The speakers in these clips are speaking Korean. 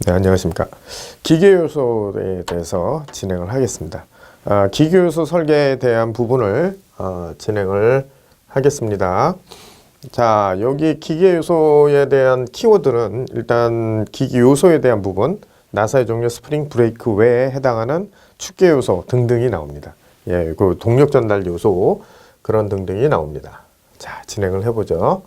네, 안녕하십니까. 기계요소에 대해서 진행을 하겠습니다. 기계요소 설계에 대한 부분을 진행을 하겠습니다. 자, 여기 기계요소에 대한 키워드는 일단 기계요소에 대한 부분, 나사의 종류, 스프링, 브레이크 외에 해당하는 축계요소 등등이 나옵니다. 예, 그 동력 전달 요소 그런 등등이 나옵니다. 자, 진행을 해보죠.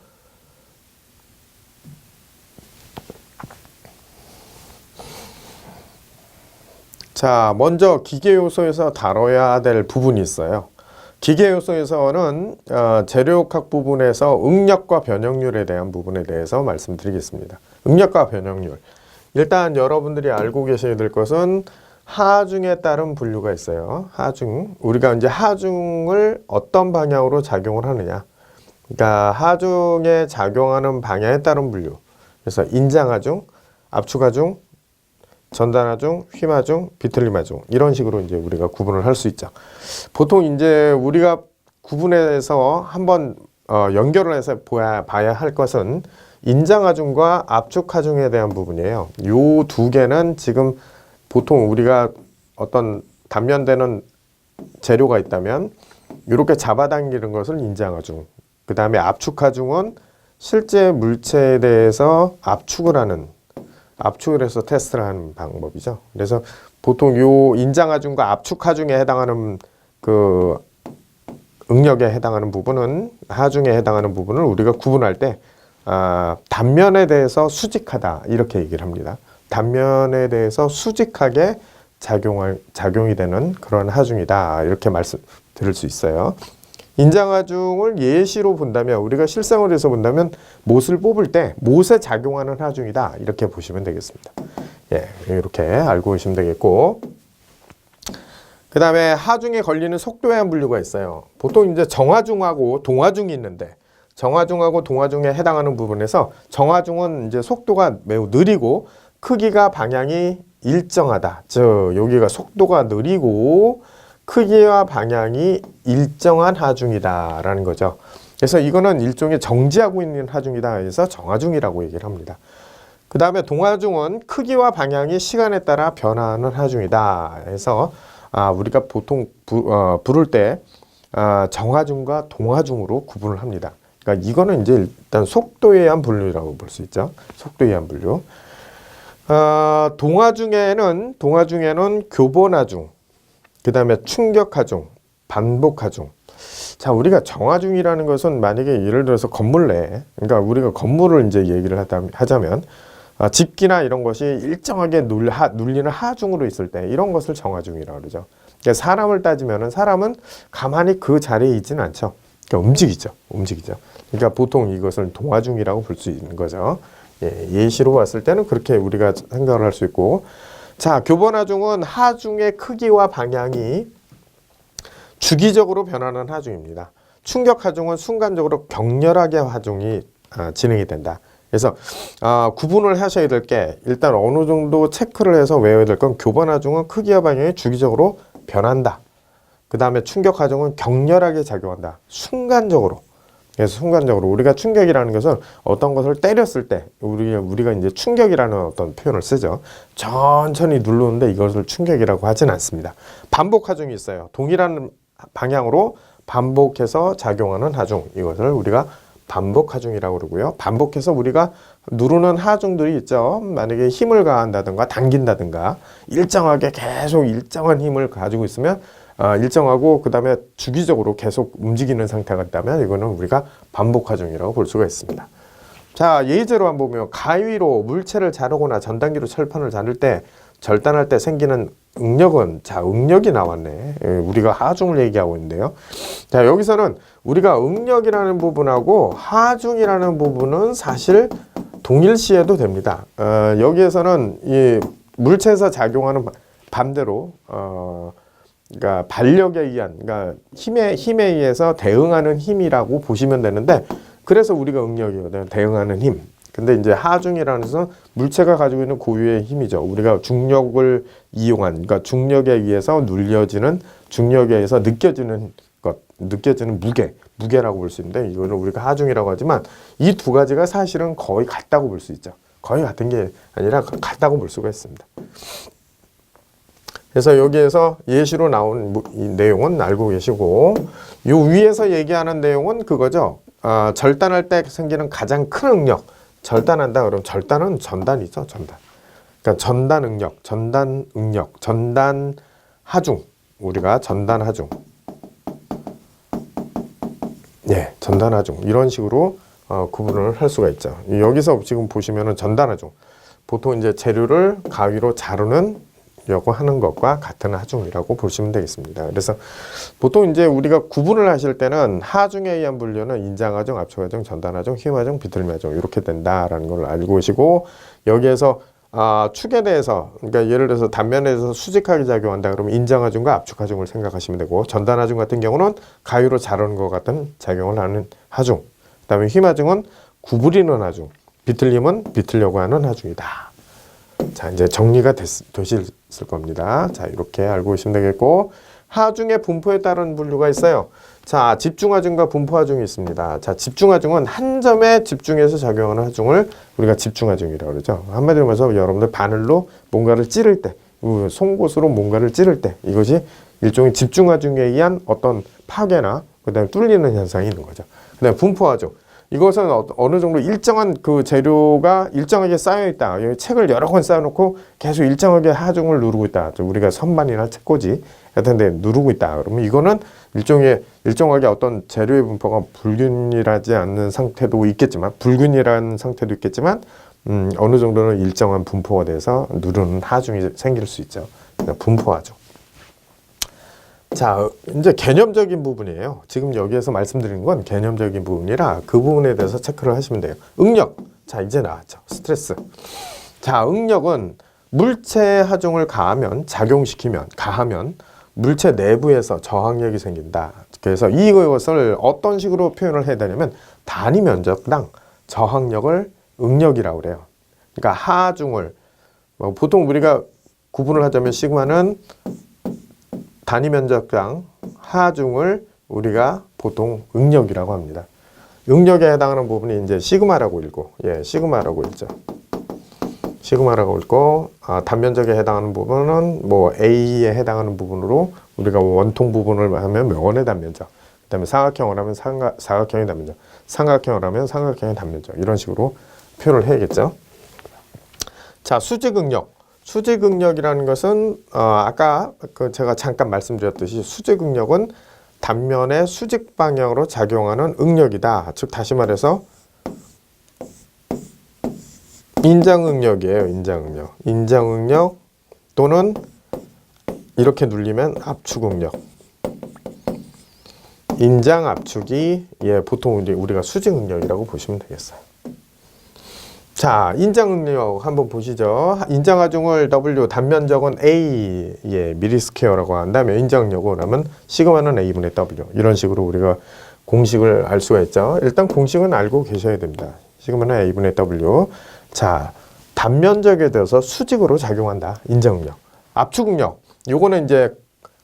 자, 먼저 기계요소에서 다뤄야 될 부분이 있어요. 기계요소에서는 재료학 부분에서 응력과 변형률에 대한 부분에 대해서 말씀드리겠습니다. 응력과 변형률. 일단 여러분들이 알고 계셔야 될 것은 하중에 따른 분류가 있어요. 하중. 우리가 이제 하중을 어떤 방향으로 작용을 하느냐. 그러니까 하중에 작용하는 방향에 따른 분류. 그래서 인장하중, 압축하중, 전단하중, 휘마중, 비틀림하중 이런 식으로 이제 우리가 구분을 할 수 있죠. 보통 이제 우리가 구분해서 한번 연결을 해서 봐야 할 것은 인장하중과 압축하중에 대한 부분이에요. 요 두 개는 지금 보통 우리가 어떤 단면되는 재료가 있다면 이렇게 잡아당기는 것을 인장하중. 그 다음에 압축하중은 실제 물체에 대해서 압축을 해서 테스트를 하는 방법이죠. 그래서 보통 요 인장하중과 압축하중에 해당하는 그 응력에 해당하는 부분은 하중에 해당하는 부분을 우리가 구분할 때 단면에 대해서 수직하다 이렇게 얘기를 합니다. 단면에 대해서 수직하게 작용이 되는 그런 하중이다 이렇게 말씀드릴 수 있어요. 인장하중을 예시로 본다면 우리가 실생활에서 본다면 못을 뽑을 때 못에 작용하는 하중이다 이렇게 보시면 되겠습니다. 예, 이렇게 알고 계시면 되겠고, 그 다음에 하중에 걸리는 속도에 한 분류가 있어요. 보통 이제 정하중하고 동하중이 있는데 정하중하고 동하중에 해당하는 부분에서 정하중은 이제 속도가 매우 느리고 크기가 방향이 일정하다. 즉 여기가 속도가 느리고 크기와 방향이 일정한 하중이다라는 거죠. 그래서 이거는 일종의 정지하고 있는 하중이다 해서 정하중이라고 얘기를 합니다. 그 다음에 동하중은 크기와 방향이 시간에 따라 변화하는 하중이다 해서 우리가 보통 부를 때 정하중과 동하중으로 구분을 합니다. 그러니까 이거는 이제 일단 속도에 의한 분류라고 볼 수 있죠. 속도에 의한 분류. 동하중에는 교본하중, 그 다음에 충격하중, 반복하중. 자, 우리가 정하중이라는 것은 만약에 예를 들어서 건물 내에, 그러니까 우리가 건물을 이제 얘기를 하자면, 집기나 이런 것이 일정하게 눌리는 하중으로 있을 때, 이런 것을 정하중이라고 그러죠. 그러니까 사람을 따지면은 사람은 가만히 그 자리에 있지는 않죠. 그러니까 움직이죠. 그러니까 보통 이것을 동하중이라고 볼 수 있는 거죠. 예, 예시로 봤을 때는 그렇게 우리가 생각을 할 수 있고, 자, 교본하중은 하중의 크기와 방향이 주기적으로 변하는 하중입니다. 충격하중은 순간적으로 격렬하게 하중이 진행이 된다. 그래서 구분을 하셔야 될 게 일단 어느 정도 체크를 해서 외워야 될 건 교본하중은 크기와 방향이 주기적으로 변한다. 그 다음에 충격하중은 격렬하게 작용한다. 순간적으로. 그래서 순간적으로 우리가 충격이라는 것은 어떤 것을 때렸을 때 우리가 이제 충격이라는 어떤 표현을 쓰죠. 천천히 누르는데 이것을 충격이라고 하진 않습니다. 반복 하중이 있어요. 동일한 방향으로 반복해서 작용하는 하중, 이것을 우리가 반복 하중이라고 그러고요. 반복해서 우리가 누르는 하중들이 있죠. 만약에 힘을 가한다든가 당긴다든가 일정하게 계속 일정한 힘을 가지고 있으면 일정하고 그 다음에 주기적으로 계속 움직이는 상태가 있다면 이거는 우리가 반복하중이라고 볼 수가 있습니다. 자, 예제로 한번 보면 가위로 물체를 자르거나 전단기로 철판을 자를 때 절단할 때 생기는 응력은, 자, 응력이 나왔네. 우리가 하중을 얘기하고 있는데요. 자, 여기서는 우리가 응력이라는 부분하고 하중이라는 부분은 사실 동일시해도 됩니다. 여기에서는 이 물체에서 작용하는 반대로 그러니까 반력에 의한, 그러니까 힘에 의해서 대응하는 힘이라고 보시면 되는데, 그래서 우리가 응력이거든요. 대응하는 힘. 근데 이제 하중이라는 것은 물체가 가지고 있는 고유의 힘이죠. 우리가 중력을 이용한, 그러니까 중력에 의해서 눌려지는, 중력에 의해서 느껴지는 무게라고 볼 수 있는데, 이거는 우리가 하중이라고 하지만 이 두 가지가 사실은 거의 같다고 볼 수 있죠. 거의 같은 게 아니라 같다고 볼 수가 있습니다. 그래서 여기에서 예시로 나온 이 내용은 알고 계시고, 요 위에서 얘기하는 내용은 그거죠. 절단할 때 생기는 가장 큰 응력. 절단한다 그러면 절단은 전단이죠. 전단. 그러니까 전단 응력, 전단 응력, 전단 하중. 우리가 전단 하중. 예, 전단 하중. 이런 식으로 구분을 할 수가 있죠. 여기서 지금 보시면은 전단 하중. 보통 이제 재료를 가위로 자르는 려고 하는 것과 같은 하중이라고 보시면 되겠습니다. 그래서 보통 이제 우리가 구분을 하실 때는 하중에 의한 분류는 인장하중, 압축하중, 전단하중, 휘하중, 비틀미하중 이렇게 된다라는 걸 알고 계시고, 여기에서 축에 대해서, 그러니까 예를 들어서 단면에 대해서 수직하게 작용한다 그러면 인장하중과 압축하중을 생각하시면 되고, 전단하중 같은 경우는 가위로 자르는 것 같은 작용을 하는 하중, 그다음에 휘하중은 구부리는 하중, 비틀림은 비틀려고 하는 하중이다. 자, 이제 정리가 되실 겁니다. 자, 이렇게 알고 계시면 되겠고, 하중의 분포에 따른 분류가 있어요. 자, 집중하중과 분포하중이 있습니다. 자, 집중하중은 한 점에 집중해서 작용하는 하중을 우리가 집중하중이라고 그러죠. 한마디로 말해서 여러분들 바늘로 뭔가를 찌를 때, 송곳으로 뭔가를 찌를 때, 이것이 일종의 집중하중에 의한 어떤 파괴나 그다음에 뚫리는 현상이 있는 거죠. 그다음에 분포하중. 이것은 어느 정도 일정한 그 재료가 일정하게 쌓여있다. 책을 여러 권 쌓아놓고 계속 일정하게 하중을 누르고 있다. 우리가 선반이나 책꽂이 같은 데 누르고 있다. 그러면 이거는 일정하게 어떤 재료의 분포가 불균일하지 않는 상태도 있겠지만, 불균일한 상태도 있겠지만, 어느 정도는 일정한 분포가 돼서 누르는 하중이 생길 수 있죠. 분포하중. 자, 이제 개념적인 부분이에요. 지금 여기에서 말씀드린 건 개념적인 부분이라 그 부분에 대해서 체크를 하시면 돼요. 응력. 자, 이제 나왔죠. 스트레스. 자, 응력은 물체 하중을 가하면, 가하면 물체 내부에서 저항력이 생긴다. 그래서 이것을 어떤 식으로 표현을 해야 되냐면 단위 면적당 저항력을 응력이라고 그래요. 그러니까 하중을 보통 우리가 구분을 하자면 시그마는 단위 면적당 하중을 우리가 보통 응력이라고 합니다. 응력에 해당하는 부분이 이제 시그마라고 읽고, 시그마라고 읽죠. 시그마라고 읽고, 단면적에 해당하는 부분은 뭐 A에 해당하는 부분으로 우리가 원통 부분을 하면 원의 단면적, 그다음에 사각형을 하면 사각형의 단면적, 삼각형을 하면 삼각형의 단면적, 이런 식으로 표현을 해야겠죠. 자, 수직응력. 수직응력이라는 것은 아까 제가 잠깐 말씀드렸듯이 수직응력은 단면의 수직 방향으로 작용하는 응력이다. 즉 다시 말해서 인장응력이에요. 인장응력. 인장응력 또는 이렇게 눌리면 압축응력. 인장압축이 보통 우리가 수직응력이라고 보시면 되겠어요. 자, 인장응력 한번 보시죠. 인장하중을 W, 단면적은 A, 미리스퀘어라고 한다면 인장응력은 하면 시그마는 A분의 W. 이런 식으로 우리가 공식을 알 수가 있죠. 일단 공식은 알고 계셔야 됩니다. 시그마는 A분의 W. 자, 단면적에 대해서 수직으로 작용한다. 인장응력. 압축응력. 요거는 이제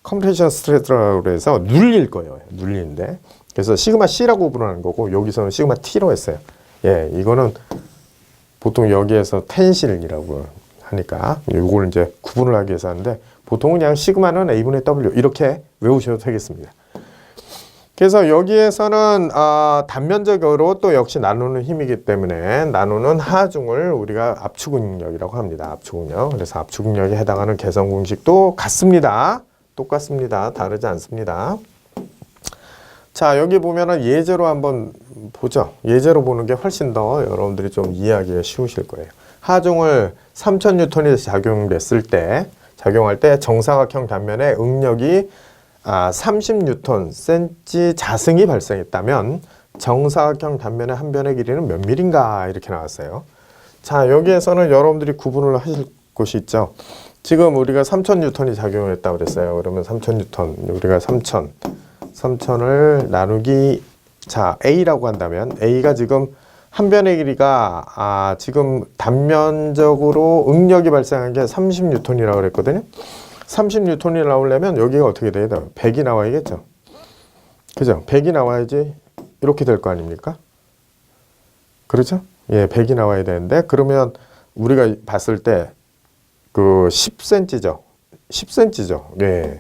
컴프레션 스트레스라고 해서 눌릴 거예요. 눌리는데. 그래서 시그마 C라고 부르는 거고, 여기서는 시그마 T로 했어요. 이거는 보통 여기에서 텐실이라고 하니까 이걸 이제 구분을 하기 위해서 하는데, 보통은 그냥 시그마는 A분의 W 이렇게 외우셔도 되겠습니다. 그래서 여기에서는 단면적으로 또 역시 나누는 힘이기 때문에 나누는 하중을 우리가 압축응력이라고 합니다. 압축응력. 그래서 압축응력에 해당하는 계산 공식도 같습니다. 똑같습니다. 다르지 않습니다. 자, 여기 보면은 예제로 한번 보죠. 예제로 보는 게 훨씬 더 여러분들이 좀 이해하기가 쉬우실 거예요. 하중을 3000N이 작용할 때 정사각형 단면에 응력이 30N 센치 자승이 발생했다면 정사각형 단면의 한 변의 길이는 몇 밀인가 이렇게 나왔어요. 자, 여기에서는 여러분들이 구분을 하실 곳이 있죠. 지금 우리가 3000N이 작용을 했다고 그랬어요. 그러면 3000N, 우리가 3000을 나누기, 자, A라고 한다면 A가 지금 한 변의 길이가 지금 단면적으로 응력이 발생한 게 30N이라고 그랬거든요. 30N이 나오려면 여기가 어떻게 돼야 돼요? 100이 나와야겠죠. 그죠? 100이 나와야지 이렇게 될 거 아닙니까? 그렇죠? 예, 100이 나와야 되는데 그러면 우리가 봤을 때 그 10cm죠. 10cm죠. 예.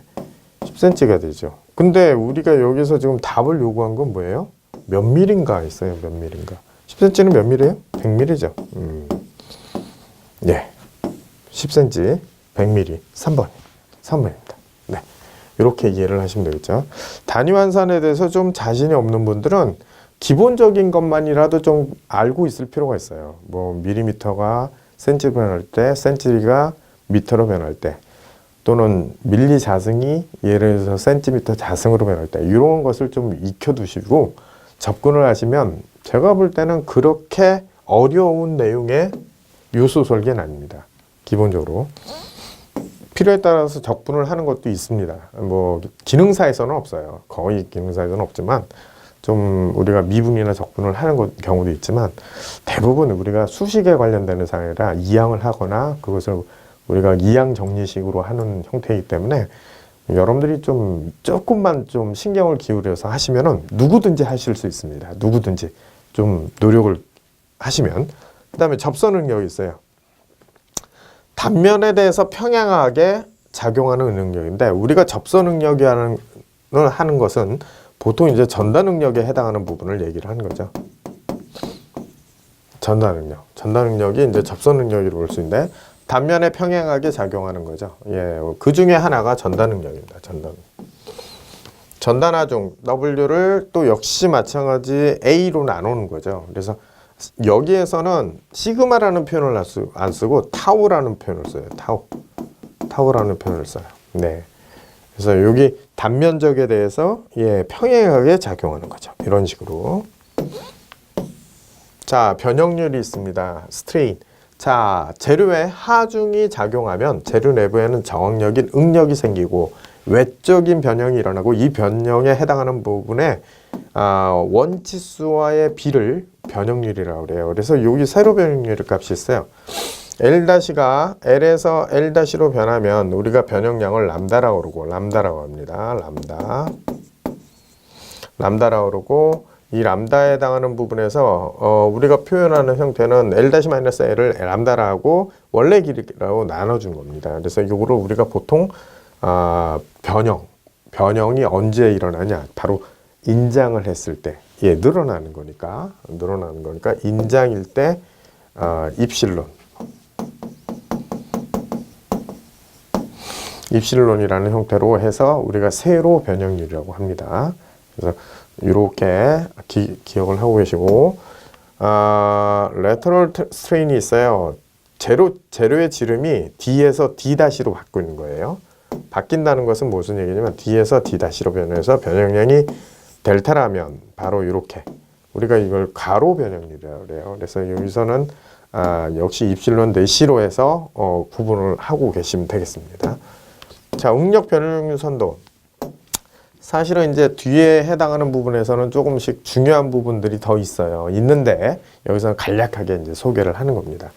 10cm가 되죠. 근데 우리가 여기서 지금 답을 요구한 건 뭐예요? 몇 밀인가 있어요. 몇 밀인가. 10cm는 몇 밀이에요? 100밀이죠. 예. 10cm, 100mm, 3번. 3번입니다. 네. 이렇게 이해를 하시면 되겠죠. 단위 환산에 대해서 좀 자신이 없는 분들은 기본적인 것만이라도 좀 알고 있을 필요가 있어요. 뭐 밀리미터가 센치로 변할 때, 센치가 미터로 변할 때, 또는 밀리 자승이 예를 들어서 센티미터 자승으로 변할 때, 이런 것을 좀 익혀두시고 접근을 하시면 제가 볼 때는 그렇게 어려운 내용의 요소 설계는 아닙니다. 기본적으로 필요에 따라서 적분을 하는 것도 있습니다. 뭐 기능사에서는 없어요. 거의 기능사에서는 없지만 좀 우리가 미분이나 적분을 하는 경우도 있지만 대부분 우리가 수식에 관련되는 사항이라 이항을 하거나 그것을 우리가 이항 정리식으로 하는 형태이기 때문에 여러분들이 좀 조금만 좀 신경을 기울여서 하시면은 누구든지 하실 수 있습니다. 누구든지 좀 노력을 하시면. 그 다음에 접선 능력이 있어요. 단면에 대해서 평행하게 작용하는 능력인데 우리가 접선 능력이라는 하는 것은 보통 이제 전달 능력에 해당하는 부분을 얘기를 하는 거죠. 전달 능력. 전달 능력이 이제 접선 능력이라고 볼 수 있는데 단면에 평행하게 작용하는 거죠. 예, 그 중에 하나가 전달 능력입니다. 전달. 전단하중 W를 또 역시 마찬가지 A로 나누는 거죠. 그래서 여기에서는 시그마라는 표현을 안 쓰고 타우라는 표현을 써요. 타우라는 표현을 써요. 네. 그래서 여기 단면적에 대해서 예, 평행하게 작용하는 거죠. 이런 식으로. 자, 변형률이 있습니다. 스트레인. 자, 재료에 하중이 작용하면 재료 내부에는 저항력인 응력이 생기고 외적인 변형이 일어나고 이 변형에 해당하는 부분에 원치수와의 비를 변형률이라고 그래요. 그래서 여기 세로 변형률 값이 있어요. L-가 L에서 L-로 변하면 우리가 변형량을 람다라고 그러고 람다라고 합니다. 람다라고 그러고 이 람다에 해당하는 부분에서 우리가 표현하는 형태는 L--L을 람다라고 원래 길이라고 나눠준 겁니다. 그래서 이거를 우리가 보통 변형이 언제 일어나냐? 바로 인장을 했을 때, 예, 늘어나는 거니까 인장일 때 입실론이라는 형태로 해서 우리가 세로 변형률이라고 합니다. 그래서 이렇게 기억을 하고 계시고, 레터럴 스트레인이 있어요. 재료의 지름이 D에서 D-로 바뀌는 거예요. 바뀐다는 것은 무슨 얘기냐면 D에서 D-로 변해서 변형량이 델타라면 바로 이렇게 우리가 이걸 가로 변형률이라고 그래요. 그래서 여기서는 역시 입실론 내시로 해서 구분을 하고 계시면 되겠습니다. 자, 응력 변형률 선도. 사실은 이제 뒤에 해당하는 부분에서는 조금씩 중요한 부분들이 더 있어요. 있는데 여기서는 간략하게 이제 소개를 하는 겁니다.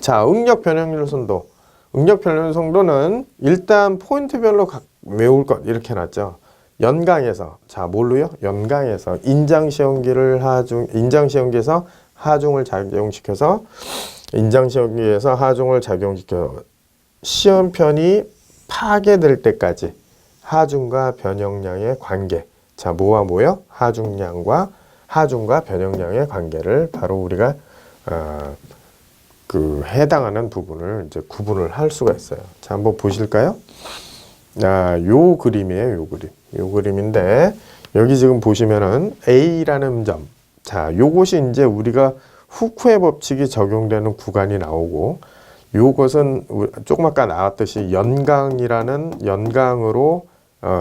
자, 응력 변형률 선도. 응력 변형률 선도는 일단 포인트별로 외울 것 이렇게 놨죠. 연강에서, 자, 뭘로요? 연강에서 인장시험기에서 하중을 작용시켜서 인장시험기에서 하중을 작용시켜 시험편이 파괴될 때까지 하중과 변형량의 관계. 자, 뭐와 뭐요? 하중과 변형량의 관계를 바로 우리가 그 해당하는 부분을 이제 구분을 할 수가 있어요. 자, 한번 보실까요? 요 그림이에요. 요 그림인데 여기 지금 보시면은 A라는 점. 자, 요것이 이제 우리가 후쿠의 법칙이 적용되는 구간이 나오고 요것은 조금 아까 나왔듯이 연강으로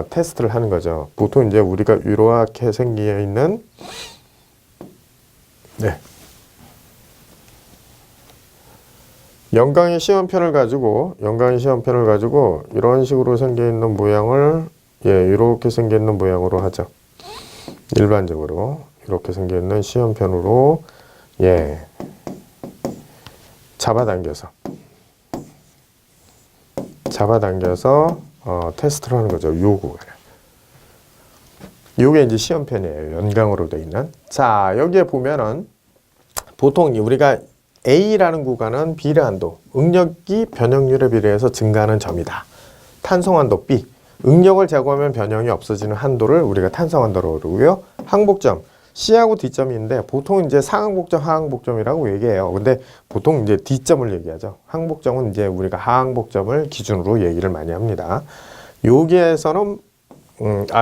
테스트를 하는 거죠. 보통 이제 우리가 이렇게 생겨 있는 연강의 시험편을 가지고 이런 식으로 생겨 있는 모양을 이렇게 생겨 있는 모양으로 하죠. 일반적으로 이렇게 생겨 있는 시험편으로 잡아당겨서 테스트를 하는 거죠. 요게 이제 시험편이에요. 연강으로 되어 있는. 자, 여기에 보면은 보통 우리가 A라는 구간은 비례한도, 응력이 변형률에 비례해서 증가하는 점이다. 탄성한도 B, 응력을 제거하면 변형이 없어지는 한도를 우리가 탄성한도로 그러고요. 항복점, C하고 D점이 있는데 보통 이제 상항복점, 하항복점이라고 얘기해요. 근데 보통 이제 D점을 얘기하죠. 항복점은 이제 우리가 하항복점을 기준으로 얘기를 많이 합니다. 여기에서는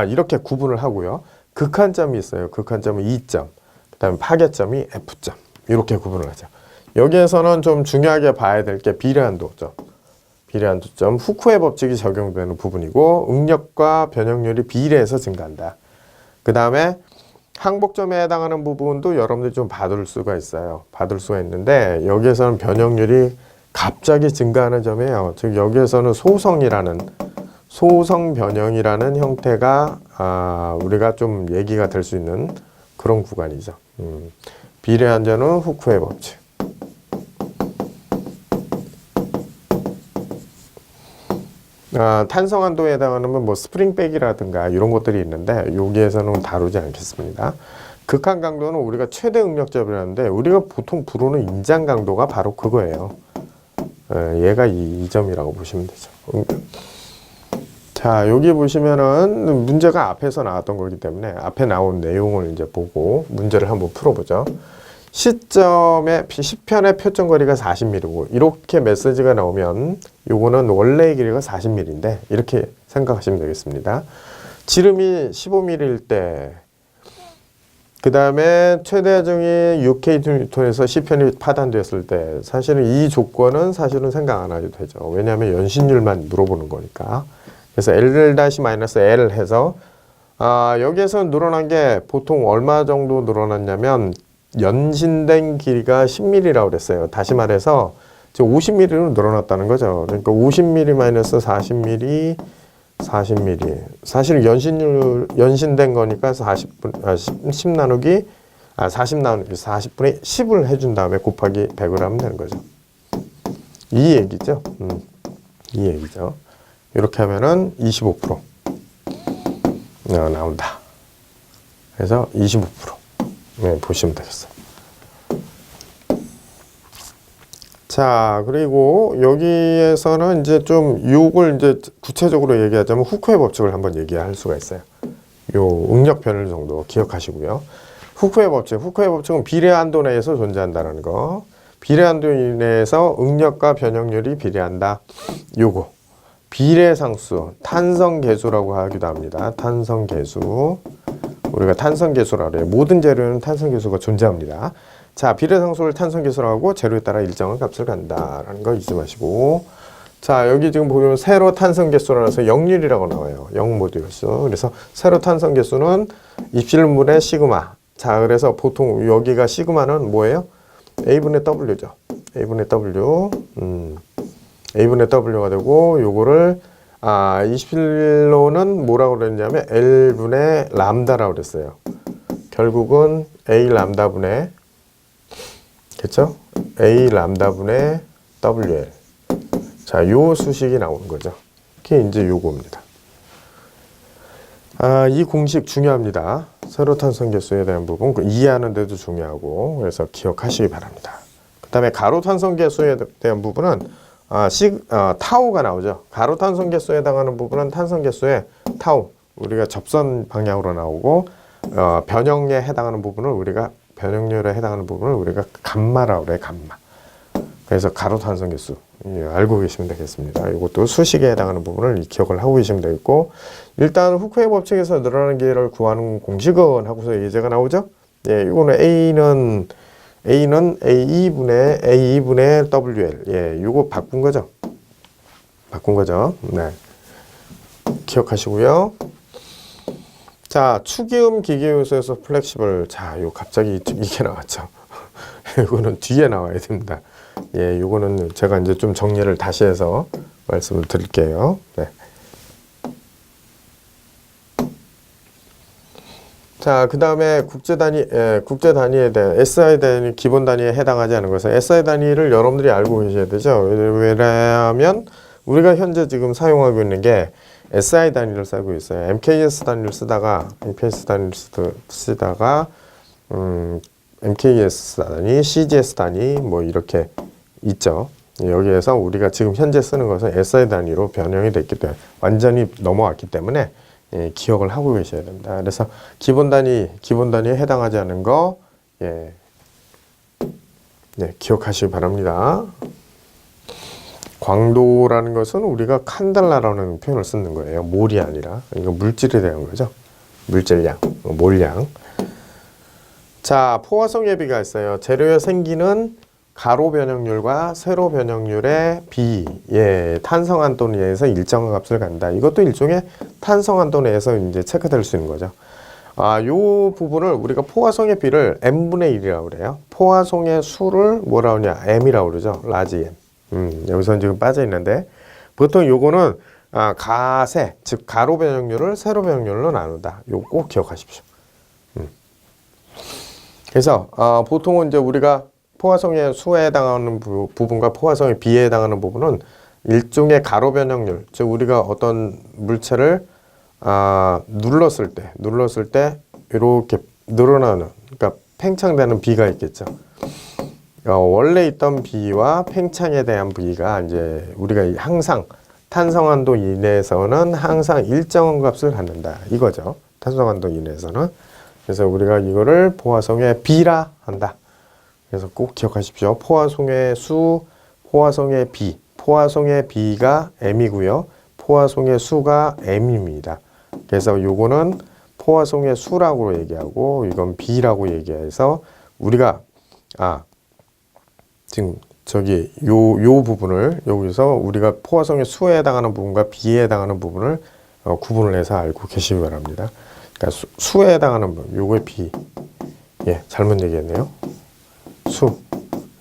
이렇게 구분을 하고요. 극한점이 있어요. 극한점은 E점, 그 다음에 파괴점이 F점, 이렇게 구분을 하죠. 여기에서는 좀 중요하게 봐야 될 게 비례한도점. 비례한도점, 후쿠의 법칙이 적용되는 부분이고 응력과 변형률이 비례해서 증가한다. 그 다음에 항복점에 해당하는 부분도 여러분들이 좀 받을 수가 있어요. 받을 수가 있는데 여기에서는 변형률이 갑자기 증가하는 점이에요. 즉 여기에서는 소성 변형이라는 형태가 우리가 좀 얘기가 될 수 있는 그런 구간이죠. 비례한전은 후쿠의 법칙. 탄성한도에 해당하는 뭐 스프링백이라든가 이런 것들이 있는데 여기에서는 다루지 않겠습니다. 극한 강도는 우리가 최대 응력점이라는데 우리가 보통 부르는 인장 강도가 바로 그거예요. 얘가 이 점이라고 보시면 되죠. 자, 여기 보시면은 문제가 앞에서 나왔던 거기 때문에 앞에 나온 내용을 이제 보고 문제를 한번 풀어보죠. 시점의 시편의 표점거리가 40mm고 이렇게 메시지가 나오면 요거는 원래의 길이가 40mm인데 이렇게 생각하시면 되겠습니다. 지름이 15mm일 때 그 다음에 최대중이 6kN에서 시편이 파단되었을 때 사실은 이 조건은 사실은 생각 안 해도 되죠. 왜냐하면 연신율만 물어보는 거니까. 그래서 L-L 해서 여기에서 늘어난 게 보통 얼마 정도 늘어났냐면 연신된 길이가 10mm라고 그랬어요. 다시 말해서 50mm로 늘어났다는 거죠. 그러니까 50mm-40mm, 40mm. 사실 연신된 거니까 40 나누기 40분의 10을 해준 다음에 곱하기 100을 하면 되는 거죠. 이 얘기죠. 이 얘기죠. 이렇게 하면은 25% 나온다. 그래서 25%. 네, 보시면 되겠어요. 자, 그리고 여기에서는 이제 좀 요걸 이제 구체적으로 얘기하자면 후쿠의 법칙을 한번 얘기할 수가 있어요. 요 응력 변율 정도 기억하시고요. 후쿠의 법칙은 비례한도 내에서 존재한다는 거. 비례한도 내에서 응력과 변형률이 비례한다. 요거. 비례상수, 탄성계수라고 하기도 합니다. 탄성계수. 우리가 탄성계수라고 그래요. 모든 재료는 탄성계수가 존재합니다. 자, 비례상수를 탄성계수라고 하고 재료에 따라 일정한 값을 간다라는 거 잊지 마시고. 자, 여기 지금 보면 세로 탄성계수라서 0률이라고 나와요. 0모듈수. 그래서 세로 탄성계수는 입실물의 시그마. 자, 그래서 보통 여기가 시그마는 뭐예요? A분의 W죠. A분의 W. A분의 W가 되고 요거를 입실로는 뭐라고 그랬냐면 L분의 람다라고 그랬어요. 결국은 A 람다분의 그쵸? A 람다분의 WL. 자, 요 수식이 나오는 거죠. 이게 이제 요겁니다. 이 공식 중요합니다. 세로탄성계수에 대한 부분 이해하는 데도 중요하고 그래서 기억하시기 바랍니다. 그 다음에 가로탄성계수에 대한 부분은 타우가 나오죠. 가로탄성계수에 해당하는 부분은 탄성계수의 타우. 우리가 접선 방향으로 나오고 변형에 해당하는 부분을 우리가 변형률에 해당하는 부분을 우리가 감마라고 그래요. 감마. 그래서 가로탄성계수 알고 계시면 되겠습니다. 이것도 수식에 해당하는 부분을 기억을 하고 계시면 되겠고 일단 후쿠의 법칙에서 늘어나는 길이를 구하는 공식은 하고서 예제가 나오죠. 예, 이거는 A는 A2분의 WL. 예, 요거 바꾼 거죠. 네. 기억하시고요. 자, 축이음 기계요소에서 플렉시블. 자, 요 갑자기 이게 나왔죠. 이거는 뒤에 나와야 됩니다. 예, 요거는 제가 이제 좀 정리를 다시 해서 말씀을 드릴게요. 네. 자, 그 다음에 국제 단위에 대한 SI 단위 기본 단위에 해당하지 않은 것은 SI 단위를 여러분들이 알고 계셔야 되죠. 왜냐하면 우리가 현재 지금 사용하고 있는 게 SI 단위를 쓰고 있어요. MKS 단위를 쓰다가 MKS 단위, CGS 단위 뭐 이렇게 있죠. 여기에서 우리가 지금 현재 쓰는 것은 SI 단위로 변형이 됐기 때문에 완전히 넘어왔기 때문에 기억을 하고 계셔야 됩니다. 그래서 기본 단위에 해당하지 않은 거 기억하시기 바랍니다. 광도라는 것은 우리가 칸달러라는 표현을 쓰는 거예요. 몰이 아니라. 이거 물질에 대한 거죠. 물질량, 몰량. 자, 포화성 예비가 있어요. 재료에 생기는 가로 변형률과 세로 변형률의 비, 탄성한도 내에서 일정한 값을 간다. 이것도 일종의 탄성한도 내에서 이제 체크될 수 있는 거죠. 요 부분을 우리가 포화성의 비를 m분의 1이라고 그래요. 포화성의 수를 뭐라 하냐? m이라고 그러죠. 라지 m. 여기서는 지금 빠져 있는데, 보통 요거는 가세, 즉 가로 변형률을 세로 변형률로 나눈다. 요거 꼭 기억하십시오. 그래서 보통은 이제 우리가 포화성의 수에 해당하는 부분과 포화성의 비에 해당하는 부분은 일종의 가로 변형률, 즉 우리가 어떤 물체를 눌렀을 때 이렇게 늘어나는, 그러니까 팽창되는 비가 있겠죠. 원래 있던 비와 팽창에 대한 비가 이제 우리가 항상 탄성한도 이내에서는 항상 일정한 값을 갖는다 이거죠. 탄성한도 이내에서는. 그래서 우리가 이거를 포화성의 비라 한다. 그래서 꼭 기억하십시오. 포화성의 수, 포화성의 비. 포화성의 비가 m이고요. 포화성의 수가 m입니다. 그래서 요거는 포화성의 수라고 얘기하고 이건 비라고 얘기해서 우리가 지금 저기 요 부분을 여기서 우리가 포화성의 수에 해당하는 부분과 비에 해당하는 부분을 구분을 해서 알고 계시기 바랍니다. 그러니까 수에 해당하는 부분, 요거의 비. 잘못 얘기했네요. 수.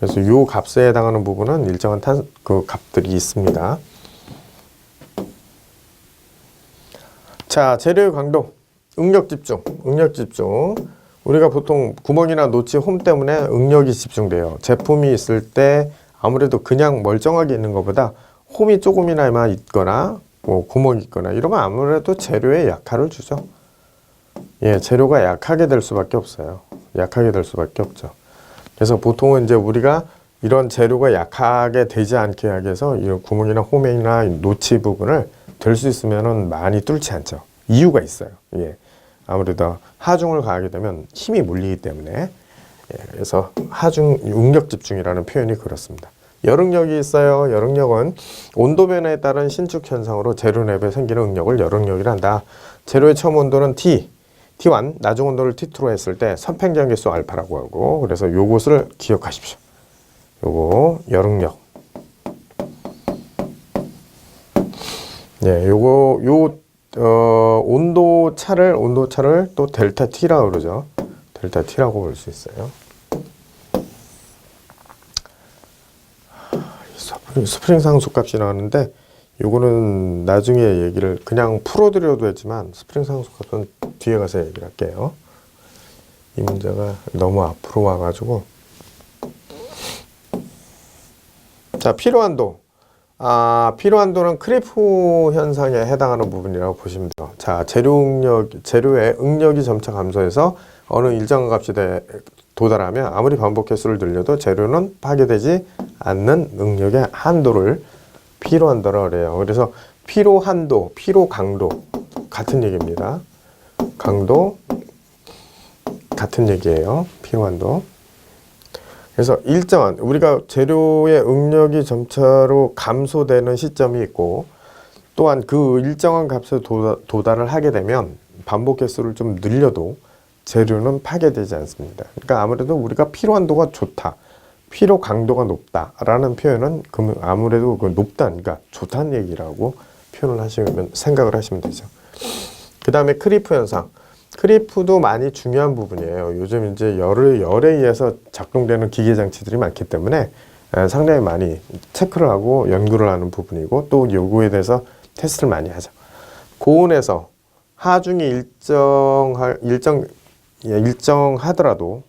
그래서 요 값에 해당하는 부분은 일정한 그 값들이 있습니다. 자, 재료의 강도, 응력 집중. 우리가 보통 구멍이나 노치, 홈 때문에 응력이 집중돼요. 제품이 있을 때 아무래도 그냥 멀쩡하게 있는 것보다 홈이 조금이나마 있거나 뭐 구멍이 있거나 이러면 아무래도 재료에 약화를 주죠. 재료가 약하게 될 수밖에 없어요. 약하게 될 수밖에 없죠. 그래서 보통은 이제 우리가 이런 재료가 약하게 되지 않게 하기 위해서 이런 구멍이나 홈이나 노치 부분을 될 수 있으면은 많이 뚫지 않죠. 이유가 있어요. 아무래도 하중을 가하게 되면 힘이 몰리기 때문에 그래서 하중 응력 집중이라는 표현이 그렇습니다. 열응력이 있어요. 열응력은 온도 변화에 따른 신축 현상으로 재료 내부에 생기는 응력을 열응력이라 한다. 재료의 처음 온도는 T1, 나중 온도를 T2로 했을 때 선팽전 개수 알파라고 하고, 그래서 요것을 기억하십시오. 요거 열응력. 온도 차를 또 델타 T라고 그러죠. 델타 T라고 볼 수 있어요. 스프링 상수값이 나왔는데 요거는 나중에 얘기를 그냥 풀어드려도 되지만 스프링 상수값은 뒤에 가서 얘기를 할게요. 이 문제가 너무 앞으로 와가지고. 자, 필요한도. 필요한도는 크리프 현상에 해당하는 부분이라고 보시면 돼요. 자, 재료의 응력이 점차 감소해서 어느 일정한 값이 도달하면 아무리 반복 횟수를 늘려도 재료는 파괴되지 않는 응력의 한도를 필요한도라고 그래요. 그래서 필요한도, 필요강도 같은 얘기입니다. 강도 같은 얘기예요. 필요한도. 그래서 일정한 우리가 재료의 응력이 점차로 감소되는 시점이 있고, 또한 그 일정한 값에 도달을 하게 되면 반복 횟수를 좀 늘려도 재료는 파괴되지 않습니다. 그러니까 아무래도 우리가 필요한도가 좋다, 필요 강도가 높다라는 표현은 아무래도 그 높다, 그러니까 좋다는 얘기라고 표현을 하시면 생각을 하시면 되죠. 그 다음에 크리프 현상. 크리프도 많이 중요한 부분이에요. 요즘 이제 열에 의해서 작동되는 기계 장치들이 많기 때문에 상당히 많이 체크를 하고 연구를 하는 부분이고, 또 요거에 대해서 테스트를 많이 하죠. 고온에서 하중이 일정하더라도